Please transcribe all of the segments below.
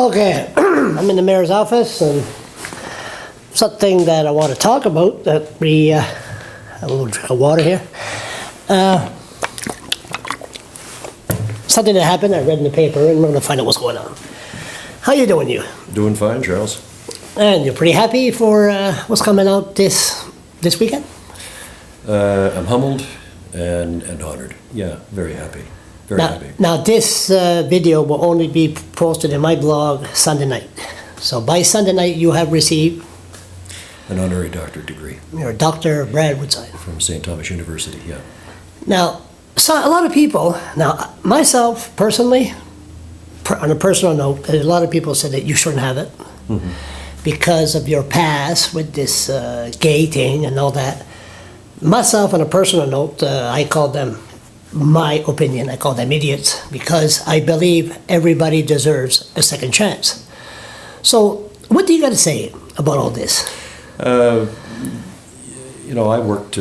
Okay, I'm in the mayor's office, and something that I want to talk about, that we, a little drink of water here. Something that happened, I read in the paper, and we're going to find out what's going on. How you doing, you? Doing fine, Charles. And you're pretty happy for what's coming out this weekend? I'm humbled and honored. Yeah, very happy. Very happy. Now this video will only be posted in my blog Sunday night. So by Sunday night you have received an honorary doctorate degree. You're Dr. Brad Woodside. From St. Thomas University, yeah. Now, so a lot of people, now myself personally, on a personal note, a lot of people said that you shouldn't have it because of your past with this gay thing and all that. Myself, on a personal note, I call them, my opinion, I call them idiots because I believe everybody deserves a second chance. So what do you got to say about all this? You know, I worked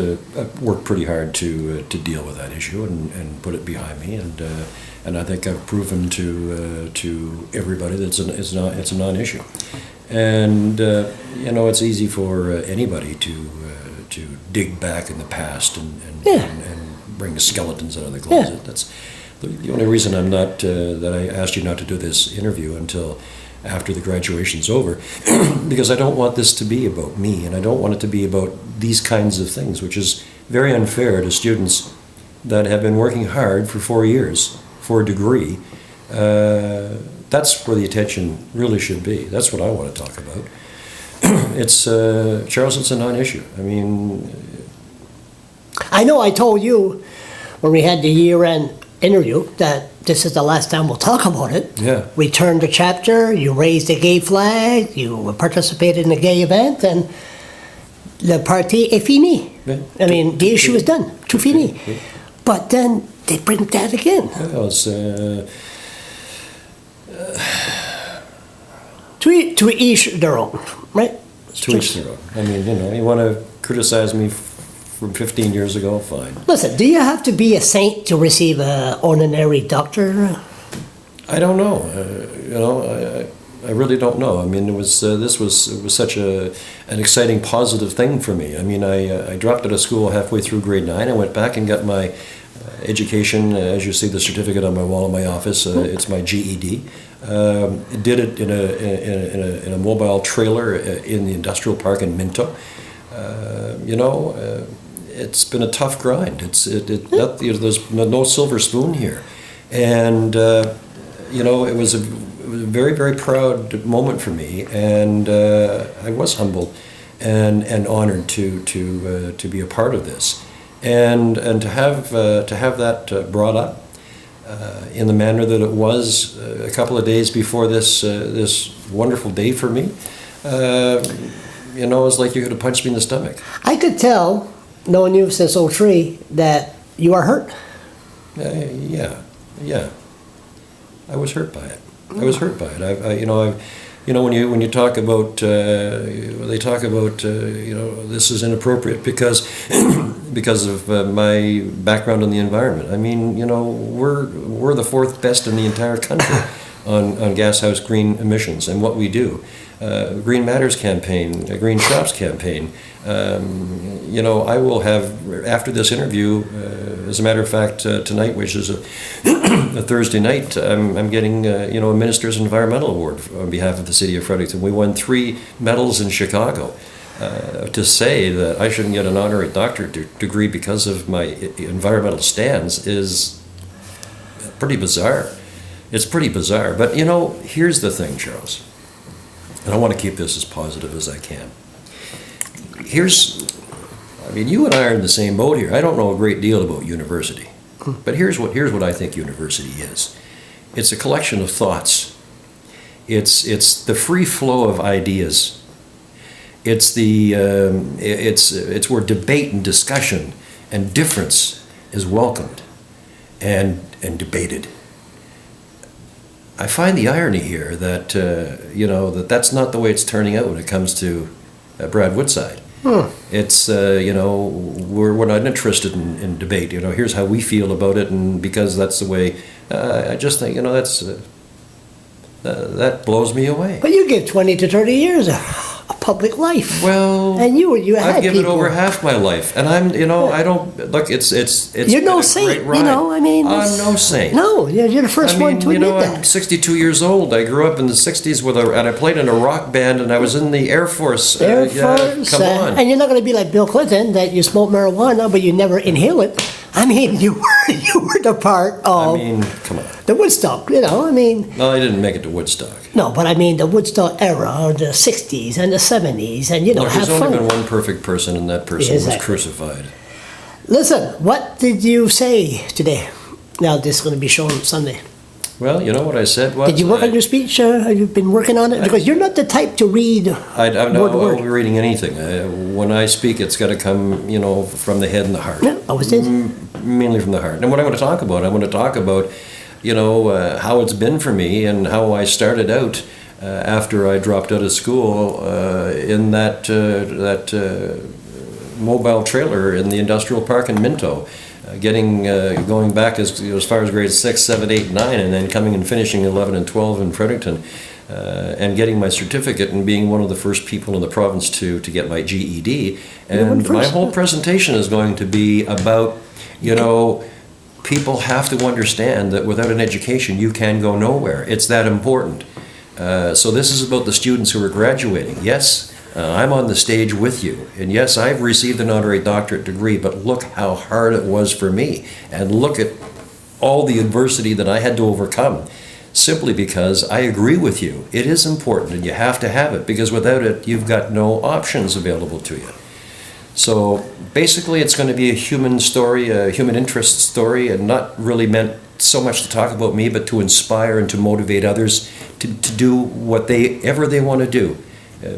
pretty hard to deal with that issue and put it behind me, and I think I've proven to everybody that it's a non-issue. And you know, it's easy for anybody to dig back in the past and bring the skeletons out of the closet. Yeah. That's the only reason I'm not that I asked you not to do this interview until after the graduation's over, because I don't want this to be about me, and I don't want it to be about these kinds of things, which is very unfair to students that have been working hard for 4 years for a degree. That's where the attention really should be. That's what I want to talk about. It's Charles, it's a non-issue. I mean, I know I told you when we had the year-end interview that this is the last time we'll talk about it. Yeah. We turned the chapter, you raised the gay flag, you participated in a gay event, and the party est fini. Yeah. I mean, the issue is done. Tout fini. Yeah. But then they bring that again. Well, it's, to each their own, right? To each their own. I mean, you know, you want to criticize me from 15 years ago, fine. Listen, do you have to be a saint to receive an honorary doctor? I don't know. You know, I really don't know. I mean, it was such an exciting, positive thing for me. I mean, I dropped out of school halfway through grade 9. I went back and got my education. As you see, the certificate on my wall in my office. It's my GED. Did it in a mobile trailer in the industrial park in Minto. You know, it's been a tough grind. There's no silver spoon here, and you know, it was a very, very proud moment for me, and I was humbled and honored to be a part of this, and to have that brought up in the manner that it was a couple of days before this wonderful day for me. You know, it's like you could have punched me in the stomach. I could tell, knowing you since '03, that you are hurt. Yeah. I was hurt by it. I was hurt by it. You know, when you talk about, they talk about, you know, this is inappropriate because of my background in the environment. I mean, you know, we're the 4th best in the entire country on gashouse green emissions and what we do. Green Matters campaign, a Green Shops campaign. You know, I will have, after this interview, as a matter of fact, tonight, which is a Thursday night, I'm getting, you know, a Minister's Environmental Award on behalf of the city of Fredericton. We won 3 medals in Chicago. To say that I shouldn't get an honorary doctorate degree because of my environmental stands is pretty bizarre. It's pretty bizarre. But, you know, here's the thing, Charles. And I want to keep this as positive as I can. I mean, you and I are in the same boat here. I don't know a great deal about university. But here's what I think university is. It's a collection of thoughts. It's the free flow of ideas. It's where debate and discussion and difference is welcomed and debated. I find the irony here that you know, that's not the way it's turning out when it comes to Brad Woodside. It's you know, we're not interested in debate. You know, here's how we feel about it, and because that's the way. I just think, you know, that's That blows me away. But you give 20 to 30 years of public life. Well, and you had I've given people. over half my life, and I'm, I don't look. It's You're no been a saint, great ride. I mean. I'm no saint. No, you're the first one to admit that. I'm 62 years old. I grew up in the 60s and I played in a rock band, and I was in the Air Force. Air Force. Come on. And you're not going to be like Bill Clinton, that you smoke marijuana, but you never inhale it. I mean, you were the part of come on. the Woodstock, No, I didn't make it to Woodstock. No, but I mean the Woodstock era, or the 60s and the 70s, and Look, have there's fun. only been one perfect person, and that person was crucified. Listen, what did you say today? Now, this is going to be shown Sunday. Well, you know what I said was... Did you work on your speech? Have you been working on it? Because you're not the type to read I word to word. won't be reading anything. When I speak, it's got to come, from the head and the heart. Yeah, always did. Mainly from the heart. And what I'm going to talk about, how it's been for me and how I started out after I dropped out of school in that mobile trailer in the industrial park in Minto. Going back as far as grades 6, 7, 8, 9, and then coming and finishing 11 and 12 in Fredericton, and getting my certificate and being one of the first people in the province to get my GED. And my whole presentation is going to be about, people have to understand that without an education you can go nowhere. It's that important. So this is about the students who are graduating. Yes, I'm on the stage with you. And yes, I've received an honorary doctorate degree, but look how hard it was for me. And look at all the adversity that I had to overcome, simply because I agree with you. It is important, and you have to have it, because without it, you've got no options available to you. So basically, it's going to be a human story, a human interest story, and not really meant so much to talk about me, but to inspire and to motivate others to do whatever they want to do.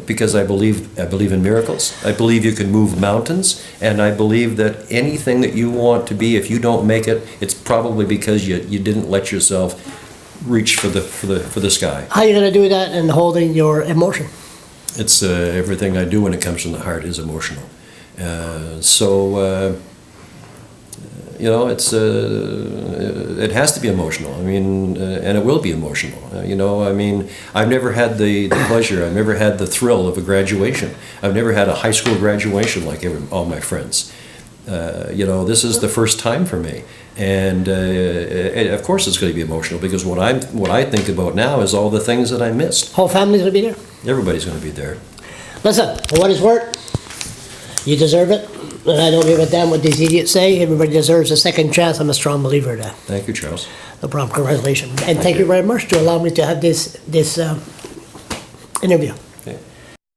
Because I believe in miracles. I believe you can move mountains, and I believe that anything that you want to be, if you don't make it, it's probably because you didn't let yourself reach for the sky. How are you going to do that in holding your emotion? It's everything I do when it comes from the heart is emotional. It has to be emotional. And it will be emotional. I've never had the pleasure, I've never had the thrill of a graduation. I've never had a high school graduation like all my friends. This is the first time for me. And of course it's going to be emotional, because what I think about now is all the things that I missed. Whole family's going to be there? Everybody's going to be there. Listen, for what it's worth, you deserve it. And I don't give a damn what these idiots say. Everybody deserves a second chance. I'm a strong believer of that. Thank you, Charles. No problem. Congratulations. And thank you very much to allow me to have this interview. Okay.